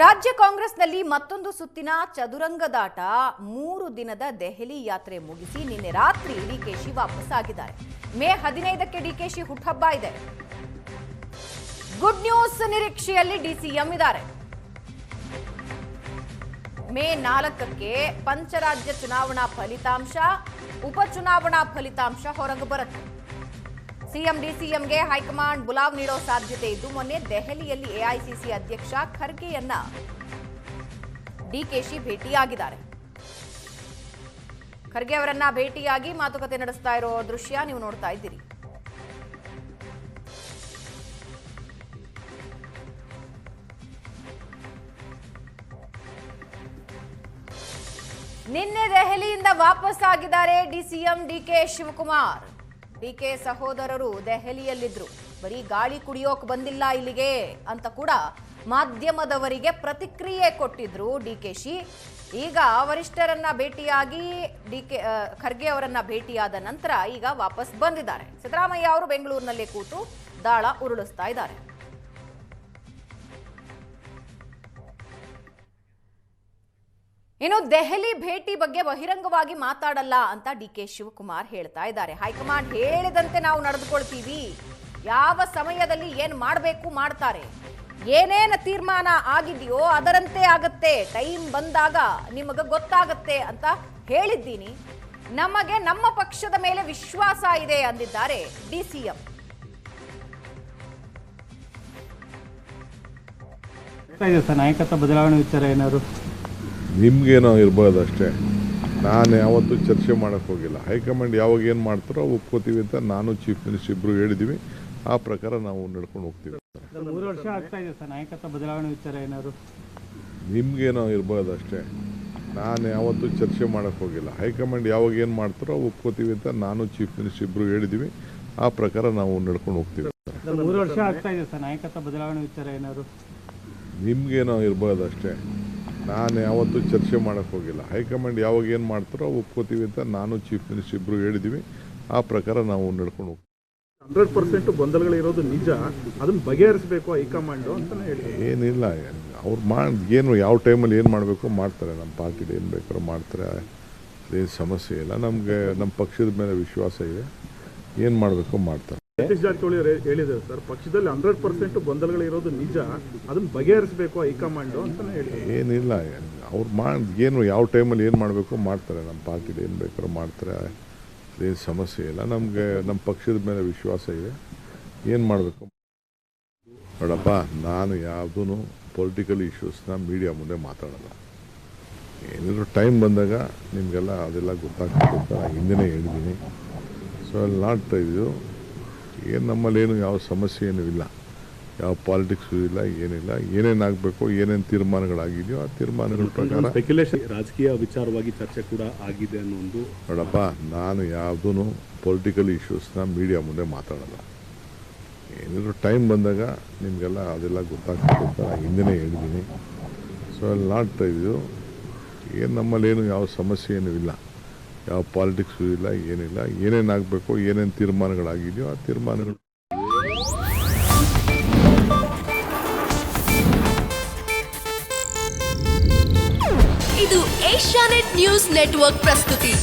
ರಾಜ್ಯ ಕಾಂಗ್ರೆಸ್ನಲ್ಲಿ ಮತ್ತೊಂದು ಸುತ್ತಿನ ಚದುರಂಗದಾಟ. 3 ದಿನದ ದೆಹಲಿ ಯಾತ್ರೆ ಮುಗಿಸಿ ನಿನ್ನೆ ರಾತ್ರಿ ಡಿಕೆಶಿ ವಾಪಸ್ಸಾಗಿದ್ದಾರೆ. ಮೇ 15ಕ್ಕೆ ಡಿಕೆಶಿ ಹುಟ್ಟುಹಬ್ಬ ಇದೆ. ಗುಡ್ ನ್ಯೂಸ್ ನಿರೀಕ್ಷೆಯಲ್ಲಿ ಡಿಸಿಎಂ ಇದ್ದಾರೆ. ಮೇ 4ಕ್ಕೆ ಪಂಚರಾಜ್ಯ ಚುನಾವಣಾ ಫಲಿತಾಂಶ, ಉಪಚುನಾವಣಾ ಫಲಿತಾಂಶ ಹೊರಗೆ ಬರುತ್ತೆ. ಸಿಎಂ ಡಿಸಿಎಂಗೆ ಹೈಕಮಾಂಡ್ ಬುಲಾವ್ ನೀಡೋ ಸಾಧ್ಯತೆ ಇದ್ದು, ಮೊನ್ನೆ ದೆಹಲಿಯಲ್ಲಿ ಎಐಸಿಸಿ ಅಧ್ಯಕ್ಷ ಖರ್ಗೆಯನ್ನ ಡಿಕೆಶಿ ಭೇಟಿಯಾಗಿದ್ದಾರೆ. ಖರ್ಗೆ ಅವರನ್ನ ಭೇಟಿಯಾಗಿ ಮಾತುಕತೆ ನಡೆಸ್ತಾ ಇರೋ ದೃಶ್ಯ ನೀವು ನೋಡ್ತಾ ಇದ್ದೀರಿ. ನಿನ್ನೆ ದೆಹಲಿಯಿಂದ ವಾಪಸ್ ಆಗಿದ್ದಾರೆ ಡಿಸಿಎಂ ಡಿಕೆ ಶಿವಕುಮಾರ್. ಡಿಕೆ ಸಹೋದರರು ದೆಹಲಿಯಲ್ಲಿದ್ರು. ಬರೀ ಗಾಳಿ ಕುಡಿಯೋಕ್ ಬಂದಿಲ್ಲ ಇಲ್ಲಿಗೆ ಅಂತ ಕೂಡ ಮಾಧ್ಯಮದವರಿಗೆ ಪ್ರತಿಕ್ರಿಯೆ ಕೊಟ್ಟಿದ್ರು ಡಿಕೆಶಿ. ಈಗ ವರಿಷ್ಠರನ್ನ ಭೇಟಿಯಾಗಿ ಖರ್ಗೆ ಅವರನ್ನ ಭೇಟಿಯಾದ ನಂತರ ಈಗ ವಾಪಸ್ ಬಂದಿದ್ದಾರೆ. ಸಿದ್ದರಾಮಯ್ಯ ಅವರು ಬೆಂಗಳೂರಿನಲ್ಲೇ ಕೂತು ದಾಳ ಉರುಳಿಸ್ತಾ ಇದ್ದಾರೆ. ಇನ್ನು ದೆಹಲಿ ಭೇಟಿ ಬಗ್ಗೆ ಬಹಿರಂಗವಾಗಿ ಮಾತಾಡಲ್ಲ ಅಂತ ಡಿಕೆ ಶಿವಕುಮಾರ್ ಹೇಳ್ತಾ ಇದ್ದಾರೆ. ಹೈಕಮಾಂಡ್ ಹೇಳಿದಂತೆ ನಾವು ನಡೆದುಕೊಳ್ತೀವಿ, ಯಾವ ಸಮಯದಲ್ಲಿ ಏನ್ ಮಾಡಬೇಕು ಮಾಡ್ತಾರೆ, ಏನೇನು ತೀರ್ಮಾನ ಆಗಿದೆಯೋ ಅದರಂತೆ ಆಗತ್ತೆ, ಟೈಮ್ ಬಂದಾಗ ನಿಮಗೆ ಗೊತ್ತಾಗತ್ತೆ ಅಂತ ಹೇಳಿದ್ದೀನಿ. ನಮಗೆ ನಮ್ಮ ಪಕ್ಷದ ಮೇಲೆ ವಿಶ್ವಾಸ ಇದೆ ಅಂದಿದ್ದಾರೆ ಡಿಸಿಎಂ. ನಾಯಕತ್ವ ಬದಲಾವಣೆ ವಿಚಾರ ಏನಾದ್ರು ನಿಮ್ಗೇನೋ ಇರ್ಬೋದು ಅಷ್ಟೇ. ನಾನು ಯಾವತ್ತೂ ಚರ್ಚೆ ಮಾಡೋಕ್ಕೆ ಹೋಗಿಲ್ಲ. ಹೈಕಮಾಂಡ್ ಯಾವಾಗ ಏನು ಮಾಡ್ತಾರೋ ಒಪ್ಕೋತೀವಿ ಅಂತ ನಾನು ಚೀಫ್ ಮಿನಿಸ್ಟರ್ ಇಬ್ಬರು ಹೇಳಿದ್ದೀವಿ. ಆ ಪ್ರಕಾರ ನಾವು ನಡ್ಕೊಂಡು ಹೋಗ್ತೀವಿ. 3 ವರ್ಷ ಆಗ್ತಾ ಇದೆ ಸರ್, ನಾಯಕತ್ವ ಬದಲಾವಣೆ ವಿಚಾರ ಏನಾದ್ರು ನಿಮ್ಗೇನೋ ಇರ್ಬೋದು ಅಷ್ಟೇ. ನಾನು ಯಾವತ್ತೂ ಚರ್ಚೆ ಮಾಡೋಕ್ಕೆ ಹೋಗಿಲ್ಲ. ಹೈಕಮಾಂಡ್ ಯಾವಾಗ ಏನು ಮಾಡ್ತಾರೋ ಒಪ್ಕೋತೀವಿ ಅಂತ ನಾನು ಚೀಫ್ ಮಿನಿಸ್ಟರ್ ಇಬ್ಬರು ಹೇಳಿದ್ದೀವಿ. ಆ ಪ್ರಕಾರ ನಾವು ನಡ್ಕೊಂಡು ಹೋಗ್ತೀವಿ. 3 ವರ್ಷ ಆಗ್ತಾ ಇದೆ ಸರ್, ನಾಯಕತ್ವ ಬದಲಾವಣೆ ವಿಚಾರ ಏನಾದ್ರು ನಿಮ್ಗೇನೋ ಇರ್ಬೋದು ಅಷ್ಟೇ. ನಾನು ಯಾವತ್ತೂ ಚರ್ಚೆ ಮಾಡೋಕ್ಕೆ ಹೋಗಿಲ್ಲ. ಹೈಕಮಾಂಡ್ ಯಾವಾಗ ಏನು ಮಾಡ್ತಾರೋ ಒಪ್ಕೋತೀವಿ ಅಂತ ನಾನು ಚೀಫ್ ಮಿನಿಸ್ಟರ್ ಇಬ್ಬರು ಹೇಳಿದ್ದೀವಿ. ಆ ಪ್ರಕಾರ ನಾವು ನಡ್ಕೊಂಡು ಹೋಗ್ತೀವಿ. 100% ಗೊಂದಲಗಳಿರೋದು ನಿಜ, ಅದನ್ನು ಬಗೆಹರಿಸಬೇಕು ಹೈಕಮಾಂಡು ಅಂತ ಹೇಳಿ. ಏನಿಲ್ಲ, ಅವ್ರು ಏನು ಯಾವ ಟೈಮಲ್ಲಿ ಏನು ಮಾಡಬೇಕು ಮಾಡ್ತಾರೆ. ನಮ್ಮ ಪಾರ್ಟಿಲಿ ಏನು ಬೇಕಾದ್ರೂ ಮಾಡ್ತಾರೆ, ಅದೇನು ಸಮಸ್ಯೆ ಇಲ್ಲ. ನಮಗೆ ನಮ್ಮ ಪಕ್ಷದ ಮೇಲೆ ವಿಶ್ವಾಸ ಇದೆ, ಏನು ಮಾಡಬೇಕು ಮಾಡ್ತಾರೆ. ಸತೀಶ್ ಜಾರಕಿಹೊಳಿ ಹೇಳಿದ್ದಾರೆ ಸರ್, ಪಕ್ಷದಲ್ಲಿ 100% ಗೊಂದಲಗಳಿರೋದು ನಿಜ, ಅದನ್ನು ಬಗೆಹರಿಸಬೇಕು ಹೈಕಮಾಂಡು ಅಂತ ಹೇಳಿ. ಏನಿಲ್ಲ, ಅವ್ರು ಏನು ಯಾವ ಟೈಮಲ್ಲಿ ಏನು ಮಾಡಬೇಕು ಮಾಡ್ತಾರೆ. ನಮ್ಮ ಪಾರ್ಟಿಲಿ ಏನು ಬೇಕಾದ್ರೂ ಮಾಡ್ತಾರೆ, ಅದೇನು ಸಮಸ್ಯೆ ಇಲ್ಲ. ನಮಗೆ ನಮ್ಮ ಪಕ್ಷದ ಮೇಲೆ ವಿಶ್ವಾಸ ಇದೆ, ಏನು ಮಾಡಬೇಕು. ನೋಡಪ್ಪ, ನಾನು ಯಾವುದೂ ಪೊಲಿಟಿಕಲ್ ಇಶ್ಯೂಸ್ನ ಮೀಡಿಯಾ ಮುಂದೆ ಮಾತಾಡೋಲ್ಲ. ಏನಿದ್ರು ಟೈಮ್ ಬಂದಾಗ ನಿಮಗೆಲ್ಲ ಅದೆಲ್ಲ ಗೊತ್ತಾಗ್ತದೆ ಅಂತ ಹಿಂದೆನೇ ಹೇಳಿದ್ದೀನಿ. ಸೊ ಅಲ್ಲಿ ನಾಟ್ ಇದು ಏನು ನಮ್ಮಲ್ಲೇನು ಯಾವ ಸಮಸ್ಯೆ ಏನೂ ಇಲ್ಲ, ಯಾವ ಪಾಲಿಟಿಕ್ಸು ಇಲ್ಲ, ಏನಿಲ್ಲ. ಏನೇನಾಗಬೇಕು, ಏನೇನು ತೀರ್ಮಾನಗಳಾಗಿದೆಯೋ ಆ ತೀರ್ಮಾನಗಳ ಪ್ರಕಾರ ಸ್ಪೆಕ್ಯುಲೇಷನ್ ರಾಜಕೀಯ ವಿಚಾರವಾಗಿ ಚರ್ಚೆ ಕೂಡ ಆಗಿದೆ ಅನ್ನೋ ಒಂದು. ನೋಡಪ್ಪ, ನಾನು ಯಾವುದೂ ಪೊಲಿಟಿಕಲ್ ಇಶ್ಯೂಸ್ನ ಮೀಡಿಯಾ ಮುಂದೆ ಮಾತಾಡೋಲ್ಲ. ಏನಿದ್ರು ಟೈಮ್ ಬಂದಾಗ ನಿಮಗೆಲ್ಲ ಅದೆಲ್ಲ ಗೊತ್ತಾಗ್ತದೆ ಅಂತ ಹಿಂದೆನೇ ಹೇಳಿದ್ದೀನಿ. ಸೊ ಅಲ್ಲಿ ನಾಟ್ ಇದು ಏನು ನಮ್ಮಲ್ಲೇನು ಯಾವ ಸಮಸ್ಯೆ ಏನೂ ಇಲ್ಲ, ಯಾವ ಪಾಲಿಟಿಕ್ಸು ಇಲ್ಲ, ಏನಿಲ್ಲ. ಏನೇನಾಗಬೇಕು, ಏನೇನು ತೀರ್ಮಾನಗಳಾಗಿದೆಯೋ ಆ ತೀರ್ಮಾನಗಳು. ಇದು ಏಷ್ಯಾನೆಟ್ ನ್ಯೂಸ್ ನೆಟ್ವರ್ಕ್ ಪ್ರಸ್ತುತಿ.